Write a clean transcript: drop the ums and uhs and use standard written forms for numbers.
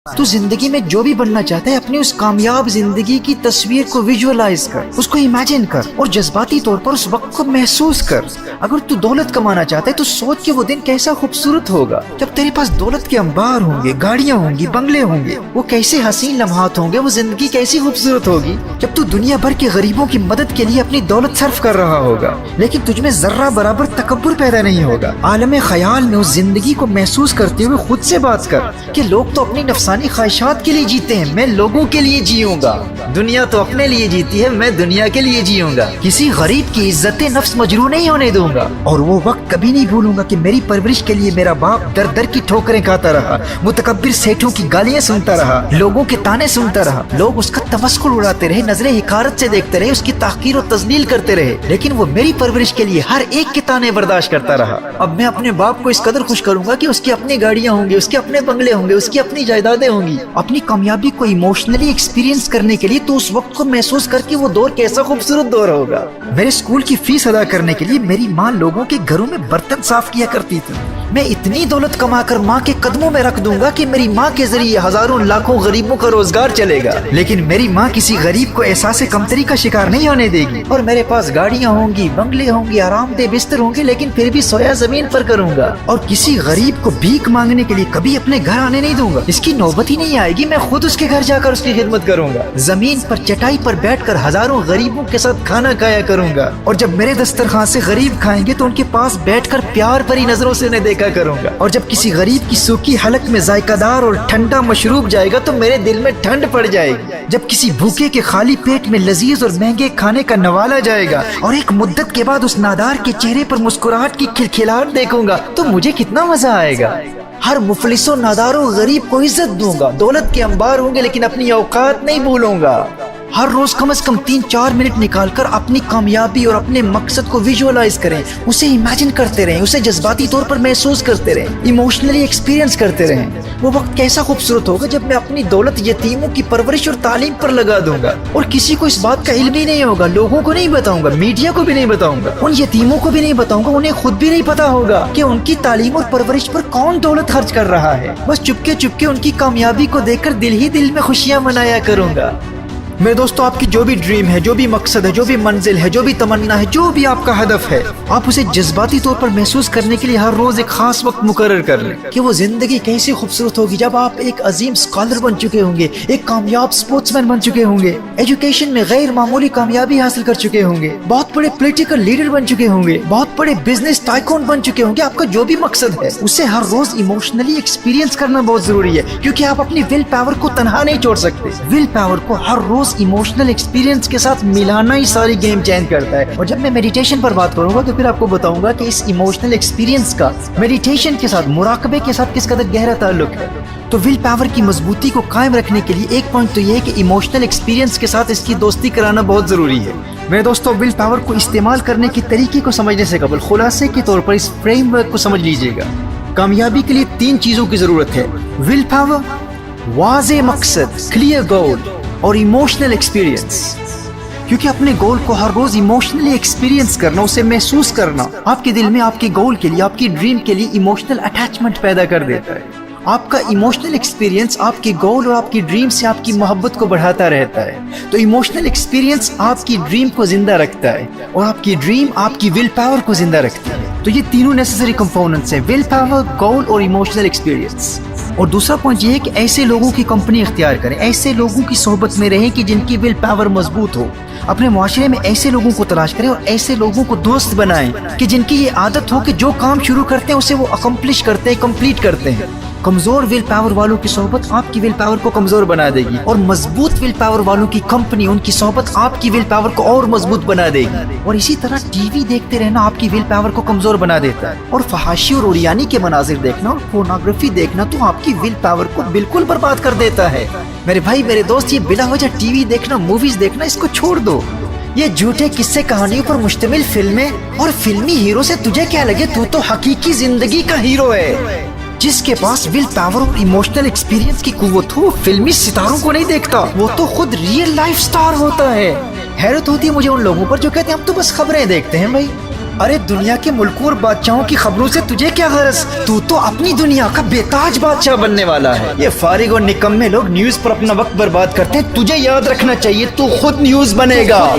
تو زندگی میں جو بھی بننا چاہتا ہے اپنی اس کامیاب زندگی کی تصویر کو ویژوالائز کر، اس کو امیجن کر اور جذباتی طور پر اس وقت کو محسوس کر۔ اگر تو دولت کمانا چاہتا ہے تو سوچ کہ وہ دن کیسا خوبصورت ہوگا جب تیرے پاس دولت کے انبار ہوں گے، گاڑیاں ہوں گی، بنگلے ہوں گے، وہ کیسے حسین لمحات ہوں گے، وہ زندگی کیسی خوبصورت ہوگی جب تو دنیا بھر کے غریبوں کی مدد کے لیے اپنی دولت صرف کر رہا ہوگا لیکن تجھ میں ذرہ برابر تکبر پیدا نہیں ہوگا۔ عالم خیال میں اس زندگی کو محسوس کرتے ہوئے خود سے بات کر کہ لوگ تو اپنی نفسانی خواہشات کے لیے جیتے ہیں، میں لوگوں کے لیے جیوں گا۔ دنیا تو اپنے لیے جیتی ہے، میں دنیا کے لیے جیوں گا۔ کسی غریب کی عزت نفس مجروح نہیں ہونے دوں گا اور وہ وقت کبھی نہیں بھولوں گا کہ میری پرورش کے لیے میرا باپ در در کی ٹھوکریں کھاتا رہا، متکبر سیٹھوں کی گالیاں سنتا رہا، لوگوں کے تانے سنتا رہا، لوگ اس کا تمسخر اڑاتے رہے، نظر حقارت سے دیکھتے رہے، اس کی تحقیر و تذلیل کرتے رہے، لیکن وہ میری پرورش کے لیے ہر ایک کے تانے برداشت کرتا رہا۔ اب میں اپنے باپ کو اس قدر خوش کروں گا کہ اس کی اپنی گاڑیاں ہوں گی، اس کے اپنے بنگلے ہوں گے، اس کی اپنی جائیدادیں ہوں گی۔ اپنی کامیابی کو ایموشنلی ایکسپیرینس کرنے کے لیے تو اس وقت کو محسوس کر کے وہ دور کیسا خوبصورت دور ہوگا۔ میرے اسکول کی فیس ادا کرنے کے لیے میری ماں لوگوں کے گھروں میں برتن صاف کیا کرتی تھی۔ میں اتنی دولت کما کر ماں کے قدموں میں رکھ دوں گا کہ میری ماں کے ذریعے ہزاروں لاکھوں غریبوں کا روزگار چلے گا، لیکن میری ماں کسی غریب کو احساس کمتری کا شکار نہیں ہونے دے گی۔ اور میرے پاس گاڑیاں ہوں گی، بنگلے ہوں گے، آرام دہ بستر ہوں گے، لیکن پھر بھی سویا زمین پر کروں گا اور کسی غریب کو بھیک مانگنے کے لیے کبھی اپنے گھر آنے نہیں دوں گا۔ اس کی نوبت ہی نہیں آئے گی، میں خود اس کے گھر جا کر اس کی خدمت کروں گا۔ زمین پر چٹائی پر بیٹھ کر ہزاروں غریبوں کے ساتھ کھانا کھایا کروں گا اور جب میرے دسترخوان سے غریب کھائیں گے تو ان کے پاس بیٹھ کر پیار بھری نظروں سے انہیں دیکھا کروں گا، اور جب کسی غریب کی سوکھی حلق میں ذائقہ دار اور ٹھنڈا مشروب جائے گا تو میرے دل میں ٹھنڈ پڑ جائے گی۔ جب کسی بھوکے کے خالی پیٹ میں لذیذ اور مہنگے کھانے کا نوالا جائے گا اور ایک مدت کے بعد اس نادار کے چہرے پر مسکراہٹ کی کھلکھلاہٹ دیکھوں گا تو مجھے کتنا مزہ آئے گا۔ ہر مفلس و نادار و غریب کو عزت دوں گا، دولت کے انبار ہوں گے لیکن اپنی اوقات نہیں بھولوں گا۔ ہر روز کم از کم 3-4 منٹ نکال کر اپنی کامیابی اور اپنے مقصد کو ویژوالائز کریں، اسے امیجن کرتے رہیں، اسے جذباتی طور پر محسوس کرتے رہیں، ایموشنلی ایکسپیرینس کرتے رہیں۔ وہ وقت کیسا خوبصورت ہوگا جب میں اپنی دولت یتیموں کی پرورش اور تعلیم پر لگا دوں گا اور کسی کو اس بات کا علم ہی نہیں ہوگا، لوگوں کو نہیں بتاؤں گا، میڈیا کو بھی نہیں بتاؤں گا، ان یتیموں کو بھی نہیں بتاؤں گا، انہیں خود بھی نہیں پتا ہوگا کہ ان کی تعلیم اور پرورش پر کون دولت خرچ کر رہا ہے۔ بس چپکے چپکے ان کی کامیابی کو دیکھ کر دل ہی دل میں خوشیاں منایا کروں گا۔ میرے دوستو، آپ کی جو بھی ڈریم ہے، جو بھی مقصد ہے، جو بھی منزل ہے، جو بھی تمنا ہے، جو بھی آپ کا ہدف ہے، آپ اسے جذباتی طور پر محسوس کرنے کے لیے ہر روز ایک خاص وقت مقرر کر لیں کہ وہ زندگی کیسی خوبصورت ہوگی جب آپ ایک عظیم اسکالر بن چکے ہوں گے، ایک کامیاب اسپورٹس مین بن چکے ہوں گے، ایجوکیشن میں غیر معمولی کامیابی حاصل کر چکے ہوں گے، بہت بڑے پولیٹیکل لیڈر بن چکے ہوں گے، بہت بڑے بزنس ٹائکون بن چکے ہوں گے۔ آپ کا جو بھی مقصد ہے اسے ہر روز ایموشنلی ایکسپیرینس کرنا بہت ضروری ہے، کیونکہ آپ اپنی ول پاور کو تنہا نہیں چھوڑ سکتے۔ ول پاور کو ہر روز ایموشنل ایکسپیرینس کے ساتھ ملانا ہی ساری گیم چینج کرتا ہے۔ اور جب میں میڈیٹیشن پر بات کروں گا تو پھر آپ کو بتاؤں گا کہ اس ایموشنل ایکسپیرینس کا میڈیٹیشن کے ساتھ، مراقبے کے ساتھ کس قدر گہرا تعلق ہے۔ تو ول پاور کی مضبوطی کو قائم رکھنے کے لیے ایک پوائنٹ تو یہ ہے کہ ایموشنل ایکسپیرینس کے ساتھ اس کی دوستی کرانا بہت ضروری ہے۔ میرے دوستو، ول پاور کو استعمال کرنے کے طریقے کو سمجھنے سے قبل خلاصے کے طور پر اس فریم ورک کو سمجھ لیجئے گا۔ کامیابی کے لیے 3 چیزوں کی ضرورت ہے: ول پاور، واضح مقصد کلیئر گول، اور ایموشنل ایکسپیرینس۔ کیونکہ اپنے گول کو ہر روز ایموشنلی ایکسپیرینس کرنا، اسے محسوس کرنا، آپ کے دل میں آپ کے گول کے لیے، آپ کی ڈریم کے لیے ایموشنل اٹیچمنٹ پیدا کر دیتا ہے۔ آپ کا ایموشنل ایکسپیرینس آپ کے گول اور آپ کی ڈریم سے آپ کی محبت کو بڑھاتا رہتا ہے۔ تو ایموشنل ایکسپیرینس آپ کی ڈریم کو زندہ رکھتا ہے اور آپ کی ڈریم آپ کی ول پاور کو زندہ رکھتی ہے۔ تو یہ تینوں نیسیسری کمپوننٹس ہیں: ول پاور، گول اور ایموشنل ایکسپیرینس۔ اور دوسرا پوائنٹ یہ ہے کہ ایسے لوگوں کی کمپنی اختیار کریں، ایسے لوگوں کی صحبت میں رہیں کہ جن کی ول پاور مضبوط ہو۔ اپنے معاشرے میں ایسے لوگوں کو تلاش کریں اور ایسے لوگوں کو دوست بنائیں کہ جن کی یہ عادت ہو کہ جو کام شروع کرتے ہیں اسے وہ اکمپلش کرتے ہیں، کمپلیٹ کرتے ہیں۔ کمزور ول پاور والوں کی صحبت آپ کی ول پاور کو کمزور بنا دے گی اور مضبوط ول پاور والوں کی کمپنی، ان کی صحبت آپ کی ول پاور کو اور مضبوط بنا دے گی۔ اور اسی طرح ٹی وی دیکھتے رہنا آپ کی ول پاور کو کمزور بنا دیتا ہے، اور فحاشی اور اوریانی کے مناظر دیکھنا اور پورنوگرافی دیکھنا تو آپ کی ول پاور کو بالکل برباد کر دیتا ہے۔ میرے بھائی، میرے دوست، یہ بلا وجہ ٹی وی دیکھنا، موویز دیکھنا، اس کو چھوڑ دو۔ یہ جھوٹے قصے کہانیوں پر مشتمل فلمیں اور فلمی ہیرو سے تجھے کیا لگے؟ تو حقیقی زندگی کا ہیرو ہے۔ جس کے پاس ول پاور اور ایموشنل ایکسپیرینس کی قوت ہو، فلمی ستاروں کو نہیں دیکھتا، وہ تو خود ریئل لائف سٹار ہوتا ہے۔ حیرت ہوتی ہے مجھے ان لوگوں پر جو کہتے ہیں ہم تو بس خبریں دیکھتے ہیں۔ بھائی، ارے دنیا کے ملکوں اور بادشاہوں کی خبروں سے تجھے کیا غرض؟ تو اپنی دنیا کا بے تاج بادشاہ بننے والا ہے۔ یہ فارغ اور نکمے لوگ نیوز پر اپنا وقت برباد کرتے ہیں، تجھے یاد رکھنا چاہیے تو خود نیوز بنے گا۔